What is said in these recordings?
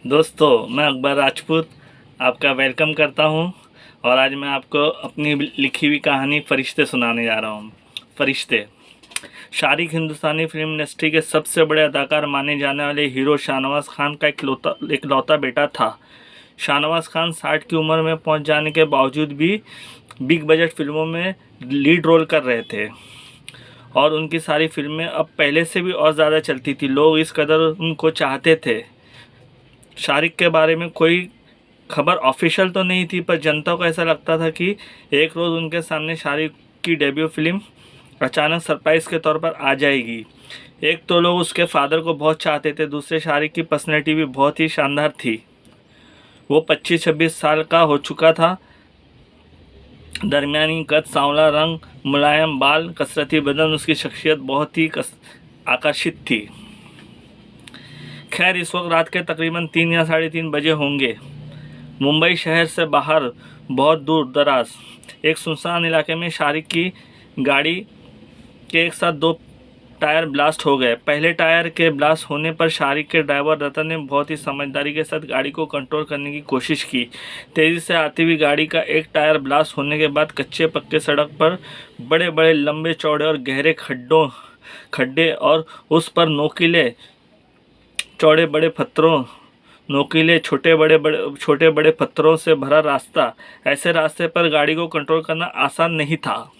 दोस्तों, मैं अकबर राजपूत आपका वेलकम करता हूं और आज मैं आपको अपनी लिखी हुई कहानी फरिश्ते सुनाने जा रहा हूं। फरिश्ते। शारिक हिंदुस्तानी फिल्म इंडस्ट्री के सबसे बड़े अदाकार माने जाने वाले हीरो शाहनवाज खान का इकलौता बेटा था। शाहनवाज खान 60 की उम्र में पहुंच जाने के बावजूद भी बिग बजट फिल्मों में लीड रोल कर रहे थे और उनकी सारी फिल्में अब पहले से भी और ज़्यादा चलती थी। लोग इस कदर उनको चाहते थे। शारिक के बारे में कोई खबर ऑफिशियल तो नहीं थी, पर जनता को ऐसा लगता था कि एक रोज़ उनके सामने शारिक की डेब्यू फिल्म अचानक सरप्राइज के तौर पर आ जाएगी। एक तो लोग उसके फादर को बहुत चाहते थे, दूसरे शारिक की पर्सनैलिटी भी बहुत ही शानदार थी। वो 25-26 साल का हो चुका था। दरमियानी कद, सांवला रंग, मुलायम बाल, कसरती बदन, उसकी शख्सियत बहुत ही आकर्षित थी। खैर, इस वक्त रात के तकरीबन 3 या 3:30 बजे होंगे। मुंबई शहर से बाहर बहुत दूर दराज एक सुनसान इलाके में शारिक की गाड़ी के एक साथ 2 टायर ब्लास्ट हो गए। पहले टायर के ब्लास्ट होने पर शारिक के ड्राइवर रतन ने बहुत ही समझदारी के साथ गाड़ी को कंट्रोल करने की कोशिश की। तेज़ी से आती हुई गाड़ी का एक टायर ब्लास्ट होने के बाद कच्चे पक्के सड़क पर बड़े बड़े लंबे चौड़े और गहरे खड्डे और उस पर नोकीले चौड़े बड़े पत्थरों नोकीले छोटे बड़े पत्थरों से भरा रास्ता। ऐसे रास्ते पर गाड़ी को कंट्रोल करना आसान नहीं था।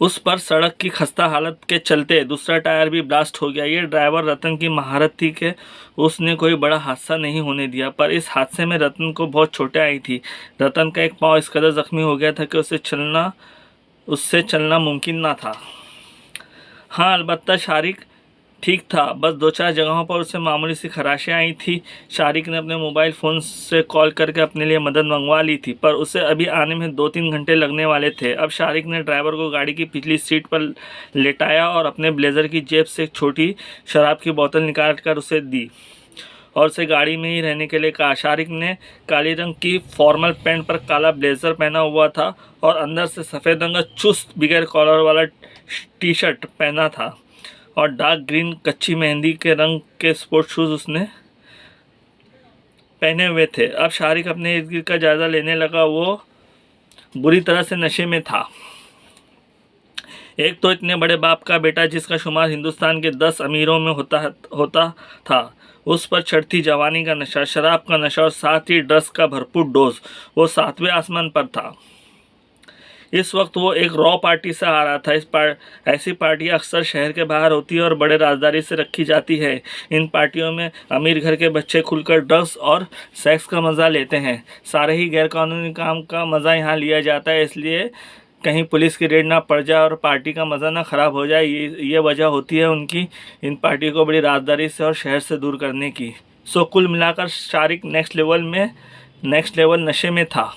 उस पर सड़क की खस्ता हालत के चलते दूसरा टायर भी ब्लास्ट हो गया। ये ड्राइवर रतन की महारत थी कि उसने कोई बड़ा हादसा नहीं होने दिया, पर इस हादसे में रतन को बहुत चोटें आई थी। रतन का एक पाँव इस कदर जख्मी हो गया था कि उससे चलना मुमकिन ना था। हाँ, अलबत्ता शारिक ठीक था। बस 2-4 जगहों पर उसे मामूली सी खराशें आई थी। शारिक ने अपने मोबाइल फ़ोन से कॉल करके अपने लिए मदद मंगवा ली थी, पर उसे अभी आने में 2-3 घंटे लगने वाले थे। अब शारिक ने ड्राइवर को गाड़ी की पिछली सीट पर लेटाया और अपने ब्लेज़र की जेब से एक छोटी शराब की बोतल निकाल कर उसे दी और उसे गाड़ी में ही रहने के लिए कहा। शारिक ने काली रंग की फॉर्मल पैंट पर काला ब्लेज़र पहना हुआ था और अंदर से सफ़ेद रंग का चुस्त बगैर कॉलर वाला टी शर्ट पहना था और डार्क ग्रीन कच्ची मेहंदी के रंग के स्पोर्ट शूज़ उसने पहने हुए थे। अब शारिक अपने इर्द गिर्द का जायज़ा लेने लगा। वो बुरी तरह से नशे में था। एक तो इतने बड़े बाप का बेटा जिसका शुमार हिंदुस्तान के 10 अमीरों में होता था, उस पर चढ़ती जवानी का नशा, शराब का नशा और साथ ही ड्रग्स का भरपूर डोज। वो 7वें आसमान पर था। इस वक्त वो एक रॉ पार्टी से आ रहा था। ऐसी पार्टियां अक्सर शहर के बाहर होती है और बड़े राजदारी से रखी जाती है। इन पार्टियों में अमीर घर के बच्चे खुलकर ड्रग्स और सेक्स का मज़ा लेते हैं। सारे ही गैरकानूनी काम का मज़ा यहाँ लिया जाता है, इसलिए कहीं पुलिस की रेड ना पड़ जाए और पार्टी का मज़ा ना ख़राब हो जाए। ये वजह होती है उनकी इन पार्टी को बड़ी राजदारी से और शहर से दूर करने की। सो कुल मिलाकर शारिक नेक्स्ट लेवल नशे में था।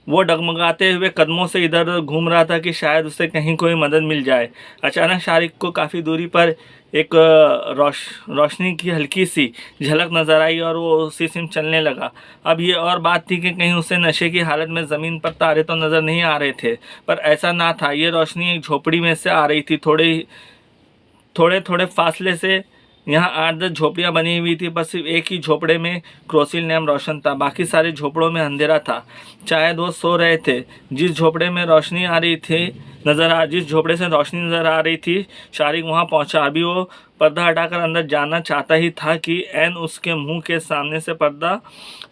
वो डगमगाते हुए कदमों से इधर उधर घूम रहा था कि शायद उसे कहीं कोई मदद मिल जाए। अचानक शारिक को काफ़ी दूरी पर एक रोशनी की हल्की सी झलक नज़र आई और वो उसी से चलने लगा। अब ये और बात थी कि कहीं उसे नशे की हालत में ज़मीन पर तारे तो नज़र नहीं आ रहे थे, पर ऐसा ना था। ये रोशनी एक झोपड़ी में से आ रही थी। थोड़े थोड़े फासले से यहाँ 8-10 झोपड़ियाँ बनी हुई थी, पर सिर्फ एक ही झोपड़े में क्रोसिल लैम्प रोशन था। बाकी सारे झोपड़ों में अंधेरा था। शायद वो सो रहे थे। जिस झोपड़े से रोशनी नज़र आ रही थी, शारिक वहाँ पहुँचा। अभी वो पर्दा हटाकर अंदर जाना चाहता ही था कि ऐन उसके मुंह के सामने से पर्दा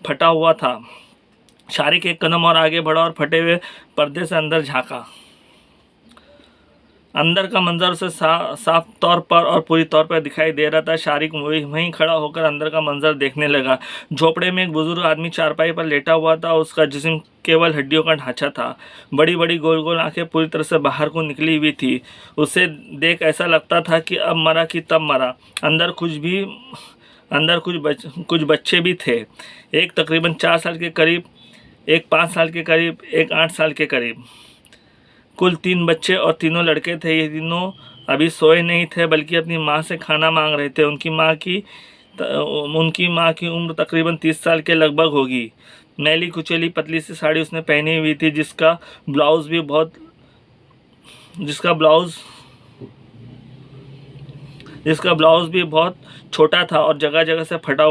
फटा हुआ था। शारिक एक कदम और आगे बढ़ा और फटे हुए पर्दे से अंदर झाँका। अंदर का मंजर उसे साफ तौर पर और पूरी तौर पर दिखाई दे रहा था। शारिक वहीं खड़ा होकर अंदर का मंजर देखने लगा। झोपड़े में एक बुजुर्ग आदमी चारपाई पर लेटा हुआ था। उसका जिस्म केवल हड्डियों का ढांचा था। बड़ी बड़ी गोल गोल आंखें पूरी तरह से बाहर को निकली हुई थी। उसे देख ऐसा लगता था कि अब मरा कि तब मरा। अंदर कुछ बच्चे भी थे। एक तकरीबन 4 साल के करीब, एक 5 साल के करीब, एक 8 साल के करीब। कुल 3 बच्चे और तीनों लड़के थे। ये तीनों अभी सोए नहीं थे, बल्कि अपनी माँ से खाना मांग रहे थे। उनकी माँ की उम्र तकरीबन 30 साल के लगभग होगी। मैली कुचैली पतली सी साड़ी उसने पहनी हुई थी, जिसका ब्लाउज जिसका ब्लाउज़ भी बहुत छोटा था और जगह जगह से फटा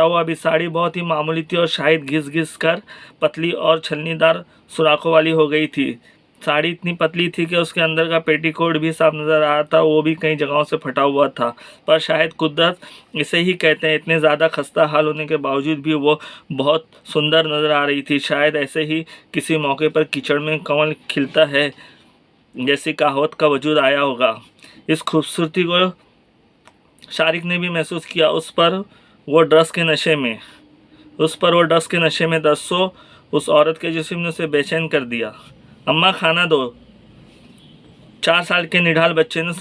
हुआ भी। साड़ी बहुत ही मामूली थी और शायद घिस घिस कर पतली और छलनीदार सुराखों वाली हो गई थी। साड़ी इतनी पतली थी कि उसके अंदर का पेटीकोट भी साफ नज़र आ रहा था, वो भी कई जगहों से फटा हुआ था। पर शायद कुदरत इसे ही कहते हैं, इतने ज़्यादा खस्ता हाल होने के बावजूद भी वो बहुत सुंदर नज़र आ रही थी। शायद ऐसे ही किसी मौके पर कीचड़ में कमल खिलता है, जैसी कहावत का वजूद आया होगा। इस खूबसूरती को शारिक ने भी महसूस किया। उस पर वो ड्रग्स के नशे में दसों उस औरत के जिस्म ने उसे बेचैन कर दिया। अम्मा खाना दो, 4 साल के निढाल बच्चे ने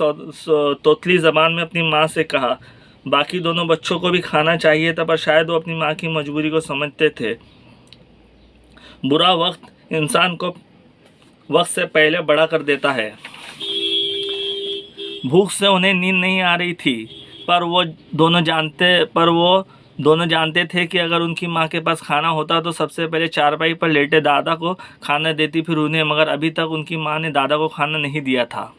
तोतली ज़बान में अपनी माँ से कहा। बाकी दोनों बच्चों को भी खाना चाहिए था, पर शायद वो अपनी माँ की मजबूरी को समझते थे। बुरा वक्त इंसान को वक्त से पहले बड़ा कर देता है। भूख से उन्हें नींद नहीं आ रही थी, पर वो दोनों जानते थे कि अगर उनकी माँ के पास खाना होता तो सबसे पहले चारपाई पर लेटे दादा को खाना देती, फिर उन्हें। मगर अभी तक उनकी माँ ने दादा को खाना नहीं दिया था।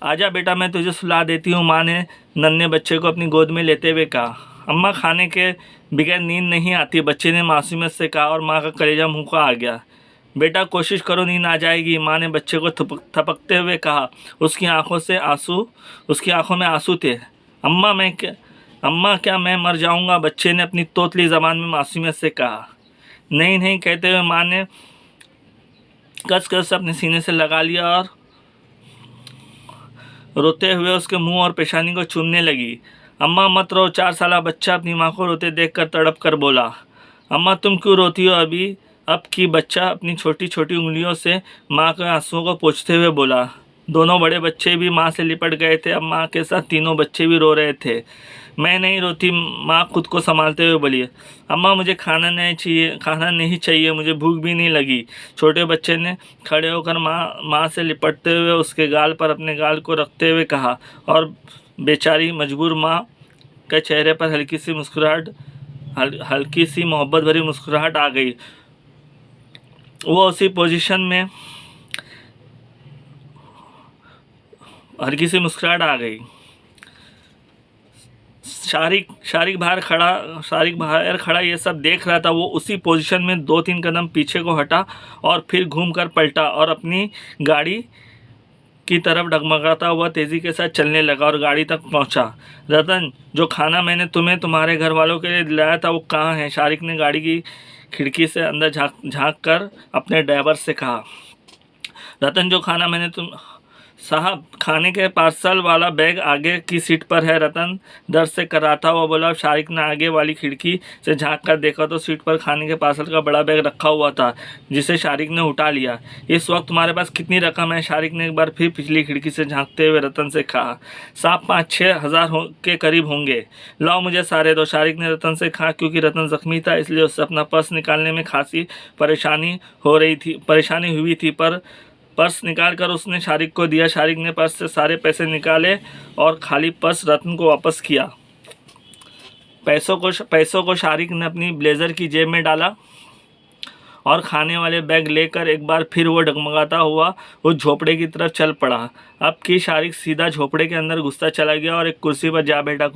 आजा बेटा, मैं तुझे सुला देती हूँ, माँ ने नन्हे बच्चे को अपनी गोद में लेते हुए कहा। अम्मा, खाने के बगैर नींद नहीं आती, बच्चे ने मासूमियत से कहा और माँ का कलेजा मुँह को आ गया। बेटा कोशिश करो, नींद आ जाएगी, माँ ने बच्चे को थपकते हुए कहा। उसकी आंखों में आंसू थे। अम्मा क्या मैं मर जाऊंगा, बच्चे ने अपनी तोतली ज़बान में मासूमियत से कहा। नहीं नहीं कहते हुए माँ ने कस अपने सीने से लगा लिया और रोते हुए उसके मुंह और पेशानी को चूमने लगी। अम्मा मत रो, 4 साला बच्चा अपनी माँ को रोते देखकर तड़प कर बोला। अम्मा तुम क्यों रोती हो अब की बच्चा अपनी छोटी छोटी उंगलियों से माँ के आंसुओं को पोंछते हुए बोला। दोनों बड़े बच्चे भी माँ से लिपट गए थे। अब माँ के साथ तीनों बच्चे भी रो रहे थे। मैं नहीं रोती, माँ खुद को संभालते हुए बोली। अम्मा मुझे खाना नहीं चाहिए, मुझे भूख भी नहीं लगी। छोटे बच्चे ने खड़े होकर माँ से लिपटते हुए उसके गाल पर अपने गाल को रखते हुए कहा, और बेचारी मजबूर माँ के चेहरे पर हल्की सी मोहब्बत भरी मुस्कुराहट आ गई। वो उसी पोजीशन में हल्की सी मुस्कुराहट आ गई। शारिक बाहर खड़ा ये सब देख रहा था। वो उसी पोजीशन में 2-3 कदम पीछे को हटा और फिर घूमकर पलटा और अपनी गाड़ी की तरफ डगमगाता हुआ तेज़ी के साथ चलने लगा और गाड़ी तक पहुंचा। रतन, जो खाना मैंने तुम्हारे घर वालों के लिए दिलाया था वो कहाँ है? शारिक ने गाड़ी की खिड़की से अंदर झाँक कर अपने ड्राइवर से कहा। रतन, जो खाना मैंने साहब, खाने के पार्सल वाला बैग आगे की सीट पर है, रतन दर्द से कराता हुआ बोला। शारिक ने आगे वाली खिड़की से झांक कर देखा तो सीट पर खाने के पार्सल का बड़ा बैग रखा हुआ था, जिसे शारिक ने उठा लिया। इस वक्त तुम्हारे पास कितनी रकम है? शारिक ने एक बार फिर पिछली खिड़की से झांकते हुए रतन से कहा। साहब 5-6 हज़ार के करीब होंगे। लाओ मुझे सारे दो, शारिक ने रतन से कहा। क्योंकि रतन जख्मी था इसलिए उससे अपना पर्स निकालने में खासी परेशानी हुई थी, पर पर्स निकाल कर उसने शारिक को दिया। शारिक ने पर्स से सारे पैसे निकाले और खाली पर्स रतन को वापस किया। पैसों को शारिक ने अपनी ब्लेज़र की जेब में डाला और खाने वाले बैग लेकर एक बार फिर वो डगमगाता हुआ उस झोपड़े की तरफ चल पड़ा। अब की शारिक सीधा झोपड़े के अंदर घुसता चला गया और एक कुर्सी पर जा बैठा।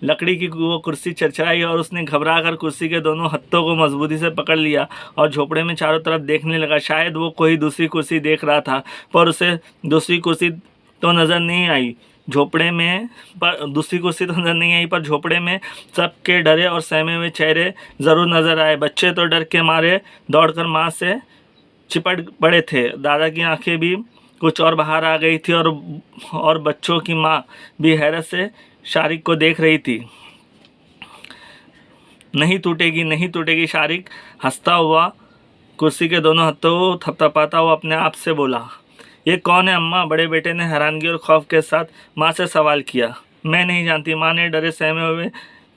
लकड़ी की वो कुर्सी चरचराई और उसने घबरा कर कुर्सी के दोनों हत्थों को मजबूती से पकड़ लिया और झोपड़े में चारों तरफ देखने लगा। शायद वो कोई दूसरी कुर्सी देख रहा था, पर उसे दूसरी कुर्सी तो नज़र नहीं आई। पर झोपड़े में सबके डरे और सहमे हुए चेहरे ज़रूर नज़र आए। बच्चे तो डर के मारे दौड़कर माँ से चिपट पड़े थे। दादा की आंखें भी कुछ और बाहर आ गई थी और बच्चों की माँ भी हैरत से शारिक को देख रही थी। नहीं टूटेगी, शारिक हंसता हुआ कुर्सी के दोनों हाथों को थपथपाता हुआ अपने आप से बोला। ये कौन है अम्मा? बड़े बेटे ने हैरानगी और खौफ के साथ माँ से सवाल किया। मैं नहीं जानती, माँ ने डरे सहमे हुए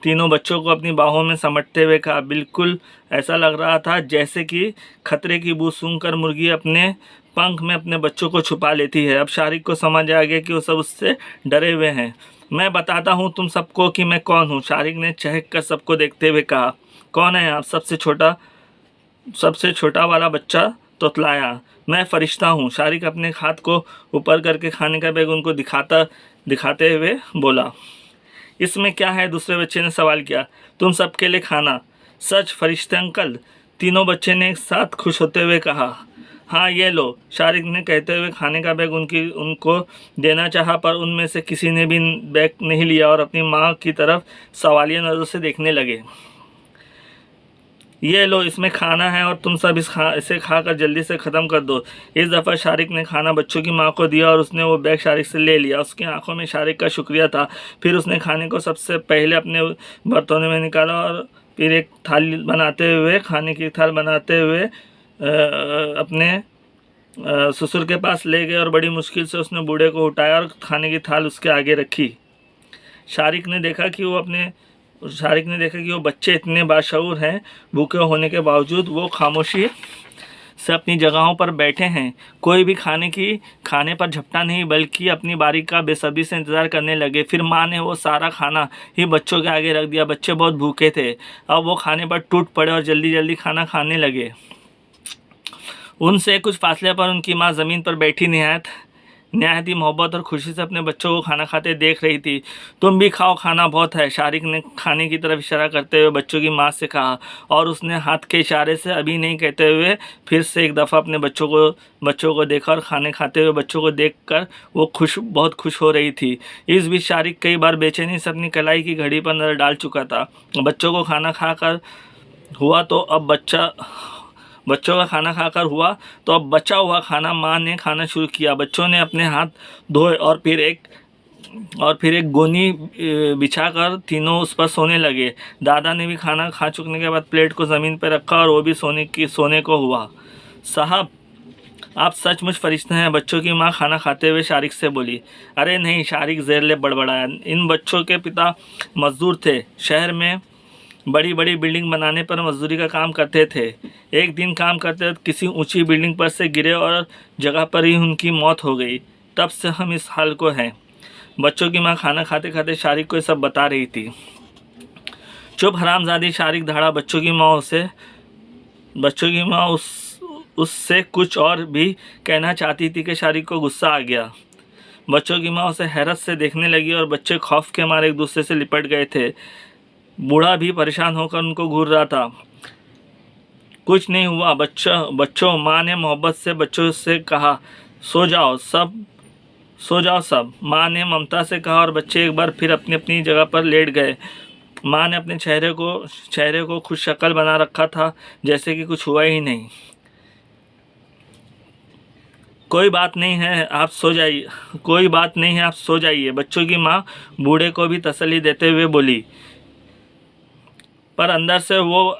तीनों बच्चों को अपनी बाहों में समेटते हुए कहा। बिल्कुल ऐसा लग रहा था जैसे कि खतरे की बू सूंघकर मुर्गी अपने पंख में अपने बच्चों को छुपा लेती है। अब शारिक को समझ आ गया कि वो सब उससे डरे हुए हैं। मैं बताता हूँ तुम सबको कि मैं कौन हूँ, शारिक ने चहक कर सबको देखते हुए कहा। कौन है आप? सबसे छोटा वाला बच्चा तोतलाया। मैं फरिश्ता हूँ। शारिक अपने हाथ को ऊपर करके खाने का बैग उनको दिखाते हुए बोला। इसमें क्या है? दूसरे बच्चे ने सवाल किया। तुम सबके लिए खाना। सच फरिश्ते अंकल, तीनों बच्चे ने एक साथ खुश होते हुए कहा। हाँ ये लो, शारिक ने कहते हुए खाने का बैग उनको देना चाहा, पर उनमें से किसी ने भी बैग नहीं लिया और अपनी माँ की तरफ सवालिया नज़रों से देखने लगे। ये लो, इसमें खाना है और तुम सब इसे खाकर जल्दी से ख़त्म कर दो। इस दफ़ा शारिक ने खाना बच्चों की माँ को दिया और उसने वो बैग शारिक से ले लिया। उसकी आंखों में शारिक का शुक्रिया था। फिर उसने खाने को सबसे पहले अपने बर्तनों में निकाला और फिर एक खाने की थाल बनाते हुए अपने ससुर के पास ले गए और बड़ी मुश्किल से उसने बूढ़े को उठाया और खाने की थाल उसके आगे रखी। शारिक ने देखा कि वो बच्चे इतने बाशऊर हैं, भूखे होने के बावजूद वो खामोशी से अपनी जगहों पर बैठे हैं। कोई भी खाने पर झपटा नहीं, बल्कि अपनी बारी का बेसब्री से इंतज़ार करने लगे। फिर माँ ने वो सारा खाना ही बच्चों के आगे रख दिया। बच्चे बहुत भूखे थे, अब वो खाने पर टूट पड़े और जल्दी जल्दी खाना खाने लगे। उनसे कुछ फासले पर उनकी माँ ज़मीन पर बैठी निहायत ही मोहब्बत और खुशी से अपने बच्चों को खाना खाते देख रही थी। तुम भी खाओ, खाना बहुत है, शारिक ने खाने की तरफ इशारा करते हुए बच्चों की माँ से कहा, और उसने हाथ के इशारे से अभी नहीं कहते हुए फिर से एक दफ़ा अपने बच्चों को देखा और खाने खाते हुए बच्चों को देखकर वो बहुत खुश हो रही थी। इस बीच शारिक कई बार बेचैनी से अपनी कलाई की घड़ी पर नज़र डाल चुका था। बच्चों का खाना खाकर हुआ तो अब बचा हुआ खाना माँ ने खाना शुरू किया। बच्चों ने अपने हाथ धोए और फिर एक गोनी बिछाकर तीनों उस पर सोने लगे। दादा ने भी खाना खा चुकने के बाद प्लेट को ज़मीन पर रखा और वो भी सोने को हुआ। साहब, आप सचमुच फरिश्ते हैं, बच्चों की माँ खाना खाते हुए शारिक से बोली। अरे नहीं, शारिक ज़ेर बड़बड़ाया। इन बच्चों के पिता मजदूर थे, शहर में बड़ी बड़ी बिल्डिंग बनाने पर मजदूरी का काम करते थे। एक दिन काम करते वक्त किसी ऊंची बिल्डिंग पर से गिरे और जगह पर ही उनकी मौत हो गई। तब से हम इस हाल को हैं। बच्चों की माँ खाना खाते खाते शारिक को सब बता रही थी। चुप हरामजादी, शारिक दहाड़ा। बच्चों की माँ उससे कुछ और भी कहना चाहती थी कि शारिक को गुस्सा आ गया। बच्चों की माँ उसे हैरत से देखने लगी और बच्चे खौफ के मारे एक दूसरे से लिपट गए थे। बूढ़ा भी परेशान होकर उनको घूर रहा था। कुछ नहीं हुआ बच्चों, माँ ने मोहब्बत से बच्चों से कहा। सो जाओ सब, माँ ने ममता से कहा और बच्चे एक बार फिर अपनी अपनी जगह पर लेट गए। माँ ने अपने चेहरे को खुश शक्ल बना रखा था, जैसे कि कुछ हुआ ही नहीं। कोई बात नहीं है, आप सो जाइए, बच्चों की माँ बूढ़े को भी तसल्ली देते हुए बोली। पर अंदर से वो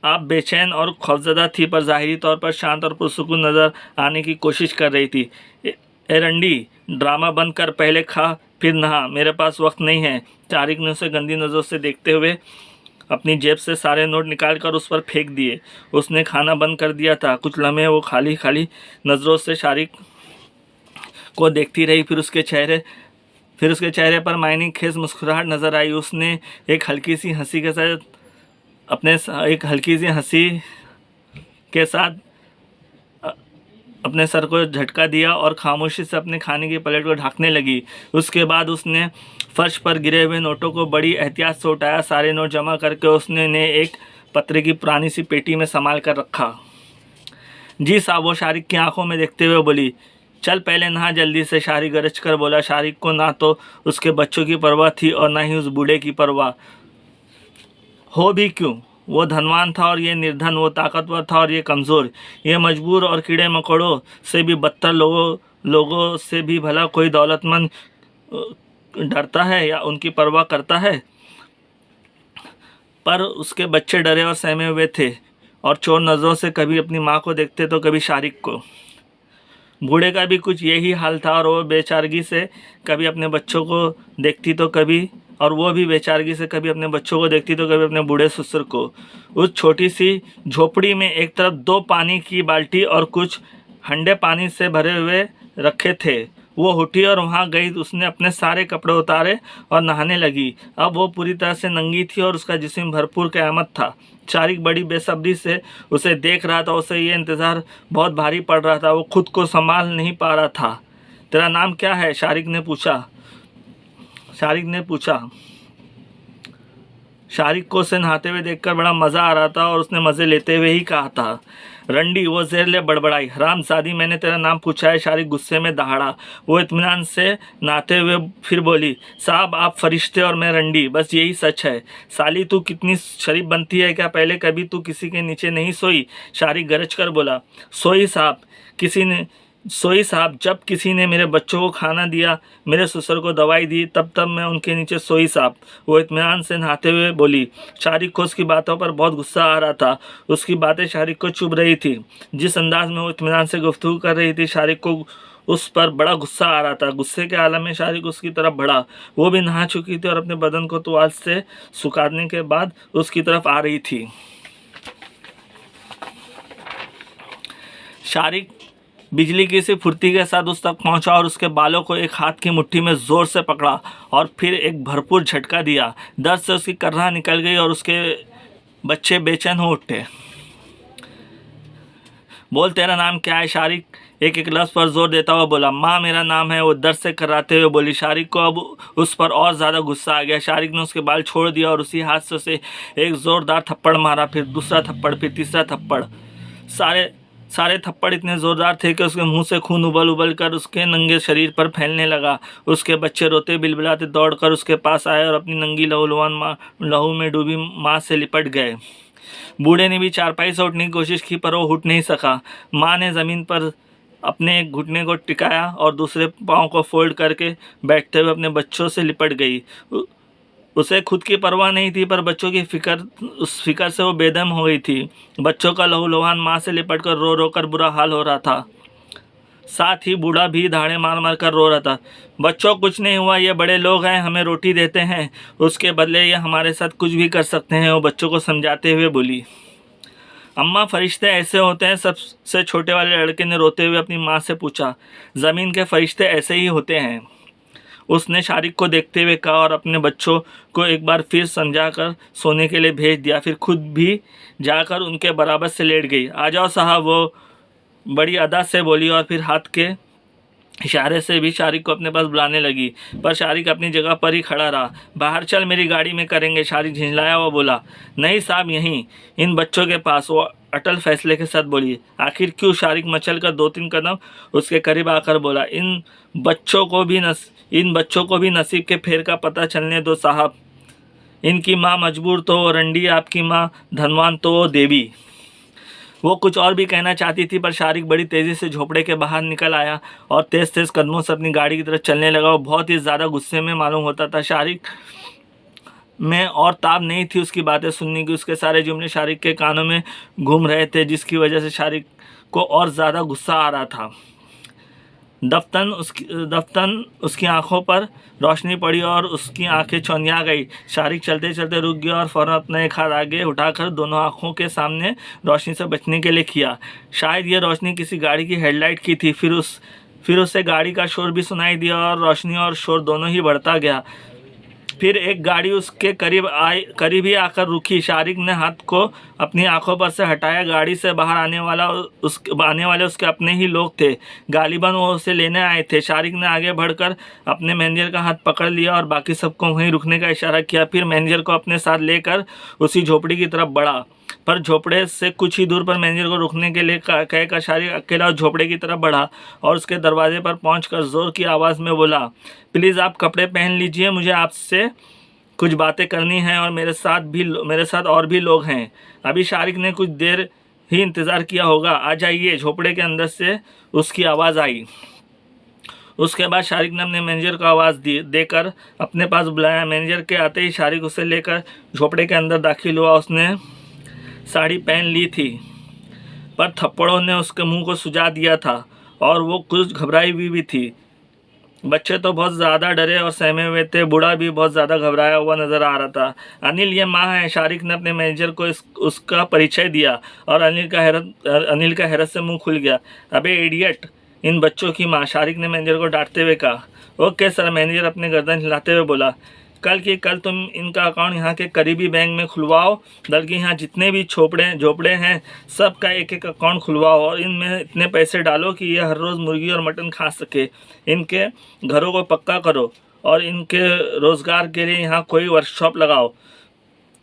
आप बेचैन और खौफजदा थी, पर ज़ाहिरी तौर पर शांत और पुरसुकून नज़र आने की कोशिश कर रही थी। एरंडी, ड्रामा बंद कर, पहले खा फिर नहा, मेरे पास वक्त नहीं है। शारिक ने उसे गंदी नज़रों से देखते हुए अपनी जेब से सारे नोट निकालकर उस पर फेंक दिए। उसने खाना बंद कर दिया था। कुछ लम्हे वो खाली नज़रों से शारिक को देखती रही। फिर उसके चेहरे पर मायने खेज मुस्कुराहट नज़र आई। उसने एक हल्की सी हंसी के साथ अपने सर को झटका दिया और खामोशी से अपने खाने की प्लेट को ढकने लगी। उसके बाद उसने फर्श पर गिरे हुए नोटों को बड़ी एहतियात से उठाया। सारे नोट जमा करके उसने एक पत्रे की पुरानी सी पेटी में संभाल कर रखा। जी साहब, वो शारिक की आंखों में देखते हुए बोली। चल पहले नहा जल्दी से, शारिक गरज कर बोला। शारिक को ना तो उसके बच्चों की परवाह थी और ना ही उस बूढ़े की परवाह। हो भी क्यों? वो धनवान था और ये निर्धन, वो ताकतवर था और ये कमज़ोर, ये मजबूर और कीड़े मकोड़ों से भी बदतर लोगों से भी भला कोई दौलतमंद डरता है या उनकी परवाह करता है? पर उसके बच्चे डरे और सहमे हुए थे और चोर नज़रों से कभी अपनी माँ को देखते तो कभी शारिक को। बूढ़े का भी कुछ यही हाल था और वो बेचारगी से कभी अपने बच्चों को देखती तो कभी अपने बच्चों को देखती तो कभी अपने बूढ़े ससुर को। उस छोटी सी झोपड़ी में एक तरफ 2 पानी की बाल्टी और कुछ हंडे पानी से भरे हुए रखे थे। वो उठी और वहाँ गई। उसने अपने सारे कपड़े उतारे और नहाने लगी। अब वो पूरी तरह से नंगी थी और उसका जिस्म भरपूर क़यामत था। शारिक बड़ी बेसब्री से उसे देख रहा था। उसे ये इंतज़ार बहुत भारी पड़ रहा था। वो खुद को संभाल नहीं पा रहा था। तेरा नाम क्या है? शारिक ने पूछा। शारिक को उसे नहाते हुए देखकर बड़ा मज़ा आ रहा था और उसने मज़े लेते हुए ही कहा था, रंडी। वो ज़ेर ले बड़बड़ाई, हरामजादी, मैंने तेरा नाम पूछा है। शारिक गुस्से में दहाड़ा। वो इत्मीनान से नहाते हुए फिर बोली, साहब आप फरिश्ते और मैं रंडी, बस यही सच है। साली तू कितनी शरीफ बनती है क्या? पहले कभी तू किसी के नीचे नहीं सोई? शारिक गरज कर बोला, सोई साहब, जब किसी ने मेरे बच्चों को खाना दिया, मेरे ससुर को दवाई दी, तब मैं उनके नीचे सोई साहब। वो इत्मीनान से नहाते हुए बोली। शारिक को उसकी बातों पर बहुत गुस्सा आ रहा था। उसकी बातें शारिक को चुभ रही थी। जिस अंदाज में वो इत्मीनान से गुफ्तगू कर रही थी, शारिक को उस पर बड़ा गुस्सा आ रहा था। गुस्से के आलम में शारिक उसकी तरफ बढ़ा। वो भी नहा चुकी थी और अपने बदन को तुआल से सुखाने के बाद उसकी तरफ आ रही थी। शारिक बिजली की सी फुर्ती के साथ उस तक पहुंचा और उसके बालों को एक हाथ की मुट्ठी में ज़ोर से पकड़ा और फिर एक भरपूर झटका दिया। दर्द से उसकी कर्रा निकल गई और उसके बच्चे बेचैन हो उठे। बोल, तेरा नाम क्या है? शारिक एक लफ्ज़ पर जोर देता हुआ बोला। माँ, मेरा नाम है, वो दर्द से कराते हुए बोली। शारिक को अब उस पर और ज़्यादा गुस्सा आ गया। शारिक ने उसके बाल छोड़ दिया और उसी हाथ से उसे एक ज़ोरदार थप्पड़ मारा। फिर दूसरा थप्पड़, फिर तीसरा थप्पड़। सारे थप्पड़ इतने ज़ोरदार थे कि उसके मुंह से खून उबल कर उसके नंगे शरीर पर फैलने लगा। उसके बच्चे रोते बिलबिलाते दौड़कर उसके पास आए और अपनी नंगी लहू में डूबी माँ से लिपट गए। बूढ़े ने भी चारपाई से उठने की कोशिश की, पर वो उठ नहीं सका। माँ ने ज़मीन पर अपने एक घुटने को टिकाया और दूसरे पाँव को फोल्ड करके बैठते हुए अपने बच्चों से लिपट गई। उसे खुद की परवाह नहीं थी, पर बच्चों की उस फिक्र से वो बेदम हो गई थी। बच्चों का लहूलुहान माँ से लिपट कर रो कर बुरा हाल हो रहा था। साथ ही बूढ़ा भी धाड़े मार कर रो रहा था। बच्चों, कुछ नहीं हुआ, ये बड़े लोग हैं, हमें रोटी देते हैं, उसके बदले ये हमारे साथ कुछ भी कर सकते हैं, वो बच्चों को समझाते हुए बोली। अम्मा, फरिश्ते ऐसे होते हैं? सबसे छोटे वाले लड़के ने रोते हुए अपनी माँ से पूछा। ज़मीन के फरिश्ते ऐसे ही होते हैं, उसने शारिक को देखते हुए कहा और अपने बच्चों को एक बार फिर समझाकर सोने के लिए भेज दिया। फिर खुद भी जाकर उनके बराबर से लेट गई। आ जाओ साहब, वो बड़ी अदा से बोली और फिर हाथ के इशारे से भी शारिक को अपने पास बुलाने लगी, पर शारिक अपनी जगह पर ही खड़ा रहा। बाहर चल, मेरी गाड़ी में करेंगे, शारिक झिंझलाया हुआ बोला। नहीं साहब, यहीं इन बच्चों के पास, वो अटल फैसले के साथ बोली। आखिर क्यों? शारिक मचल कर 2-3 कदम उसके करीब आकर बोला। इन बच्चों को भी नसीब के फेर का पता चलने दो साहब। इनकी माँ मजबूर तो वो रंडी, आपकी माँ धनवान तो वो देवी। वो कुछ और भी कहना चाहती थी, पर शारिक बड़ी तेज़ी से झोपड़े के बाहर निकल आया और तेज़ कदमों से अपनी गाड़ी की तरफ चलने लगा। वो बहुत ही ज़्यादा गुस्से में मालूम होता था। शारिक में और ताब नहीं थी उसकी बातें सुनने की। उसके सारे जुमले शारिक के कानों में घूम रहे थे, जिसकी वजह से शारिक को और ज़्यादा गुस्सा आ रहा था। दफ्तन उसकी आंखों पर रोशनी पड़ी और उसकी आंखें चौंधिया गई। शारिक चलते चलते रुक गया और फ़ौरन अपना एक हाथ आगे उठाकर दोनों आंखों के सामने रोशनी से बचने के लिए किया। शायद ये रोशनी किसी गाड़ी की हेडलाइट की थी। फिर उसे गाड़ी का शोर भी सुनाई दिया और रोशनी और शोर दोनों ही बढ़ता गया। फिर एक गाड़ी उसके करीब ही आकर रुकी। शारिक ने हाथ को अपनी आंखों पर से हटाया। गाड़ी से बाहर आने वाले उसके अपने ही लोग थे। गालिबन वो उसे लेने आए थे। शारिक ने आगे बढ़कर अपने मैनेजर का हाथ पकड़ लिया और बाकी सबको वहीं रुकने का इशारा किया। फिर मैनेजर को अपने साथ लेकर उसी झोपड़ी की तरफ बढ़ा, पर झोपड़े से कुछ ही दूर पर मैनेजर को रुकने के लिए कहकर शारिक अकेला झोपड़े की तरफ बढ़ा और उसके दरवाजे पर पहुंचकर ज़ोर की आवाज़ में बोला, प्लीज़ आप कपड़े पहन लीजिए, मुझे आपसे कुछ बातें करनी हैं और मेरे साथ और भी लोग हैं। अभी शारिक ने कुछ देर ही इंतज़ार किया होगा। आ जाइए, झोपड़े के अंदर से उसकी आवाज़ आई। उसके बाद शारिक ने अपने मैनेजर को आवाज़ देकर अपने पास बुलाया। मैनेजर के आते ही शारिक उसे लेकर झोपड़े के अंदर दाखिल हुआ। उसने साड़ी पहन ली थी, पर थप्पड़ों ने उसके मुंह को सुजा दिया था और वो कुछ घबराई हुई भी थी। बच्चे तो बहुत ज़्यादा डरे और सहमे हुए थे। बूढ़ा भी बहुत ज़्यादा घबराया हुआ नज़र आ रहा था। अनिल, ये माँ है। शारिक ने अपने मैनेजर को उसका परिचय दिया और अनिल का हैरत से मुंह खुल गया। अबे इडियट, इन बच्चों की माँ, शारिक ने मैनेजर को डांटते हुए कहा। ओके सर, मैनेजर अपने गर्दन हिलाते हुए बोला। कल की कल तुम इनका अकाउंट यहाँ के करीबी बैंक में खुलवाओ, बल्कि यहाँ जितने भी झोपड़े हैं सबका एक एक अकाउंट खुलवाओ और इनमें इतने पैसे डालो कि ये हर रोज़ मुर्गी और मटन खा सके। इनके घरों को पक्का करो और इनके रोज़गार के लिए यहाँ कोई वर्कशॉप लगाओ।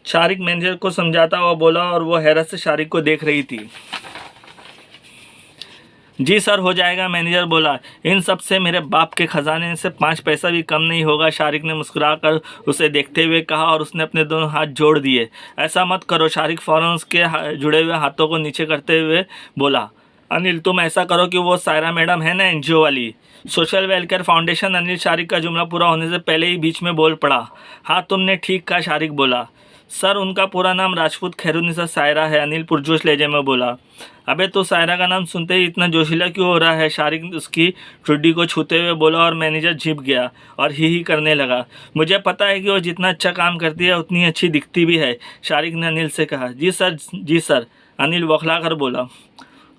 शारिक मैनेजर को समझाता हुआ बोला और वो हैरत से शारिक को देख रही थी। जी सर, हो जाएगा, मैनेजर बोला। इन सब से मेरे बाप के खजाने से 5 पैसा भी कम नहीं होगा। शारिक ने मुस्कुराकर उसे देखते हुए कहा और उसने अपने दोनों हाथ जोड़ दिए। ऐसा मत करो, शारिक फौरन उसके जुड़े हुए हाथों को नीचे करते हुए बोला। अनिल, तुम ऐसा करो कि वो सायरा मैडम है ना, एनजीओ वाली, social welfare foundation. Anil Shariq का जुमला पूरा होने से पहले ही बीच में बोल पड़ा। हाँ, तुमने ठीक कहा, शारिक बोला। सर, उनका पूरा नाम राजपूत खैरुनिसा सायरा है, अनिल पुरजोश लहजे में बोला। अबे तो सायरा का नाम सुनते ही इतना जोशीला क्यों हो रहा है, शारिक उसकी ठुड्डी को छूते हुए बोला और मैनेजर झिप गया और ही करने लगा। मुझे पता है कि वो जितना अच्छा काम करती है उतनी अच्छी दिखती भी है, शारिक ने अनिल से कहा। जी सर, अनिल बौखला कर बोला।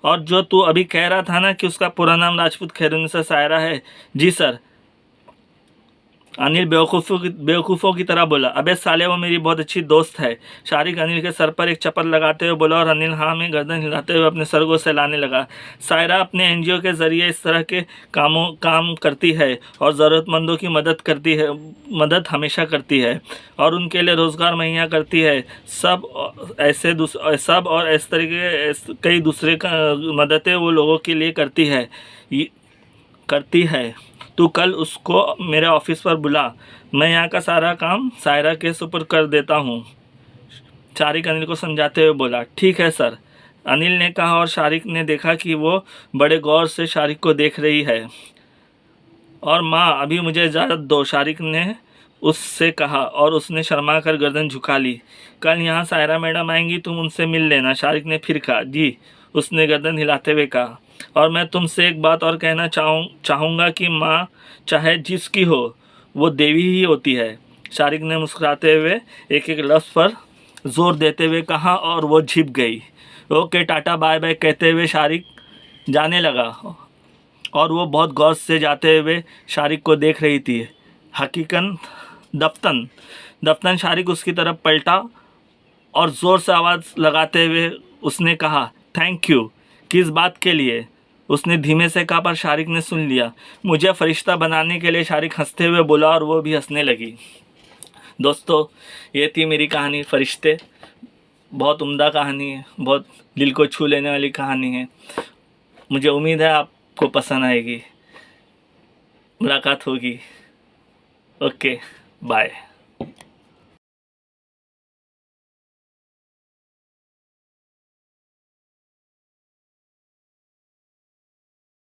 और जो तू अभी कह रहा था ना कि उसका पूरा नाम राजपूत खैरुनिसा सायरा है। जी सर, अनिल बेवकूफ़ों की तरह बोला। अबे साले, वो मेरी बहुत अच्छी दोस्त है, शारिक अनिल के सर पर एक चप्पल लगाते हुए बोला और अनिल हाँ में गर्दन हिलाते हुए अपने सर को सहलाने लगा। सायरा अपने एनजीओ के ज़रिए इस तरह के काम करती है और ज़रूरतमंदों की मदद हमेशा करती है और उनके लिए रोज़गार मुहैया करती है। सब और इस तरीके कई दूसरे का मददें वो लोगों के लिए करती है। तू कल उसको मेरे ऑफिस पर बुला, मैं यहाँ का सारा काम सायरा के सुपुर्द कर देता हूँ, शारिक अनिल को समझाते हुए बोला। ठीक है सर, अनिल ने कहा और शारिक ने देखा कि वो बड़े गौर से शारिक को देख रही है। और माँ, अभी मुझे इजाज़त दो, शारिक ने उससे कहा और उसने शर्मा कर गर्दन झुका ली। कल यहाँ सायरा मैडम आएंगी, तुम उनसे मिल लेना, शारिक ने फिर कहा। जी, उसने गर्दन हिलाते हुए कहा। और मैं तुमसे एक बात और कहना चाहूँगा कि माँ चाहे जिसकी हो, वो देवी ही होती है, शारिक ने मुस्कुराते हुए एक एक लफ्ज़ पर जोर देते हुए कहा और वो झिप गई। ओके, टाटा बाय बाय कहते हुए शारिक जाने लगा और वो बहुत गौर से जाते हुए शारिक को देख रही थी। हकीकन दफ्तन शारिक उसकी तरफ पलटा और ज़ोर से आवाज़ लगाते हुए उसने कहा, थैंक यू। किस बात के लिए, उसने धीमे से कहा, पर शारिक ने सुन लिया। मुझे फरिश्ता बनाने के लिए, शारिक हंसते हुए बोला और वो भी हंसने लगी। दोस्तों, ये थी मेरी कहानी फरिश्ते। बहुत उम्दा कहानी है, बहुत दिल को छू लेने वाली कहानी है। मुझे उम्मीद है आपको पसंद आएगी। मुलाकात होगी। Okay, bye.